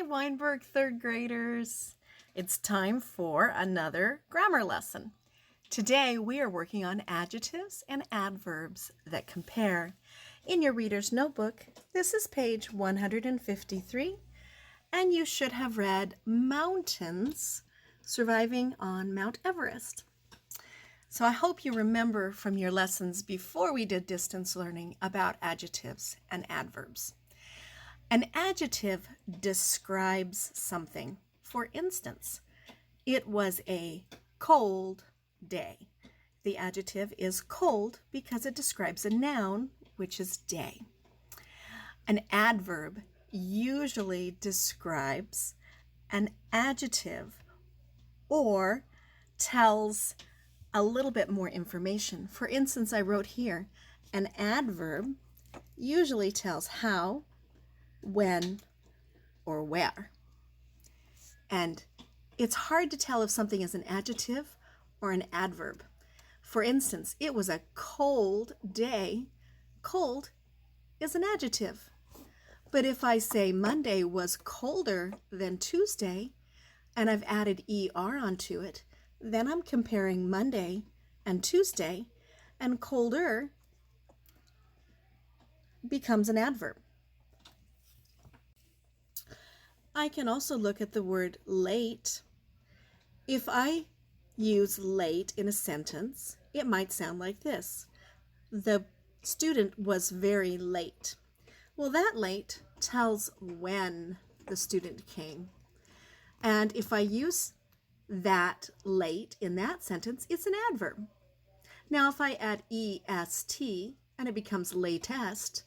Hi, Weinberg third graders. It's time for another grammar lesson. Today we are working on adjectives and adverbs that compare. In your reader's notebook, this is page 153, and you should have read mountains surviving on Mount Everest. So I hope you remember from your lessons before we did distance learning about adjectives and adverbs. An adjective describes something. For instance, it was a cold day. The adjective is cold because it describes a noun, which is day. An adverb usually describes an adjective or tells a little bit more information. For instance, I wrote here, an adverb usually tells how, when, or where. And it's hard to tell if something is an adjective or an adverb. For instance, it was a cold day. Cold is an adjective. But if I say Monday was colder than Tuesday, and I've added ER onto it, then I'm comparing Monday and Tuesday, and colder becomes an adverb. I can also look at the word late. If I use late in a sentence, it might sound like this. The student was very late. Well, that late tells when the student came. And if I use that late in that sentence, it's an adverb. Now, if I add est and it becomes latest,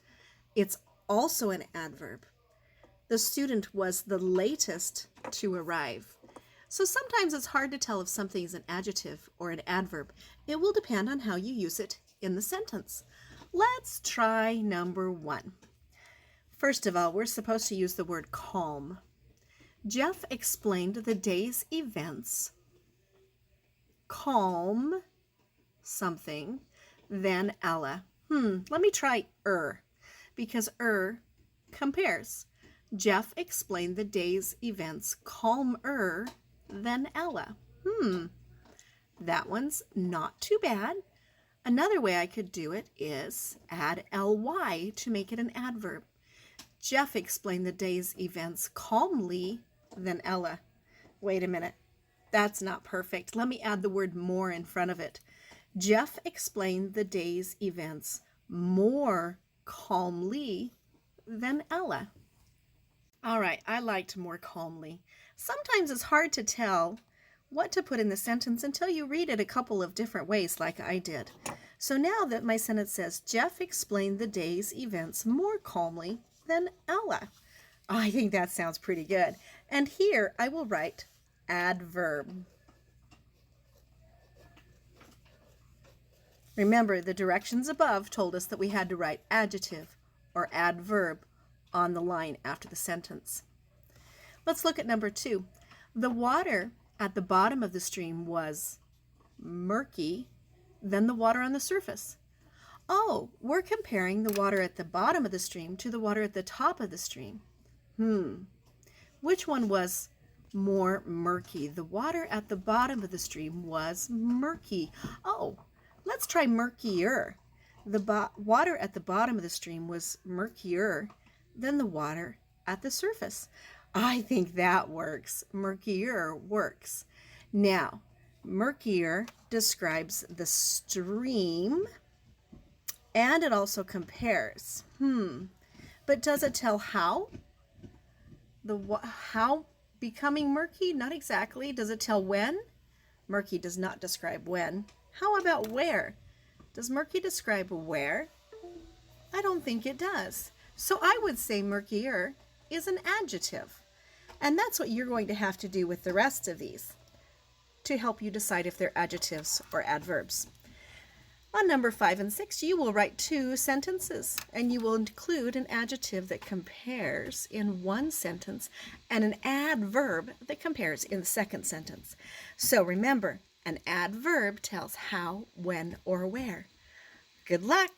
it's also an adverb. The student was the latest to arrive. So sometimes it's hard to tell if something is an adjective or an adverb. It will depend on how you use it in the sentence. Let's try number 1. First of all, we're supposed to use the word calm. Jeff explained the day's events. Calm something, then Ella. Let me try because compares. Jeff explained the day's events calmer than Ella. That one's not too bad. Another way I could do it is add ly to make it an adverb. Jeff explained the day's events calmly than Ella. Wait a minute. That's not perfect. Let me add the word more in front of it. Jeff explained the day's events more calmly than Ella. All right, I liked more calmly. Sometimes it's hard to tell what to put in the sentence until you read it a couple of different ways like I did. So now that my sentence says, Jeff explained the day's events more calmly than Ella. I think that sounds pretty good. And here I will write adverb. Remember, the directions above told us that we had to write adjective or adverb on the line after the sentence. Let's look at number 2. The water at the bottom of the stream was murky than the water on the surface. Oh, we're comparing the water at the bottom of the stream to the water at the top of the stream. Which one was more murky? The water at the bottom of the stream was murky. Oh, let's try murkier. The water at the bottom of the stream was murkier than the water at the surface. I think that works. Murkier works. Now, murkier describes the stream, and it also compares. But does it tell how? How becoming murky? Not exactly. Does it tell when? Murky does not describe when. How about where? Does murky describe where? I don't think it does. So I would say murkier is an adjective. And that's what you're going to have to do with the rest of these to help you decide if they're adjectives or adverbs. On number 5 and 6, you will write 2 sentences, and you will include an adjective that compares in one sentence and an adverb that compares in the second sentence. So remember, an adverb tells how, when, or where. Good luck!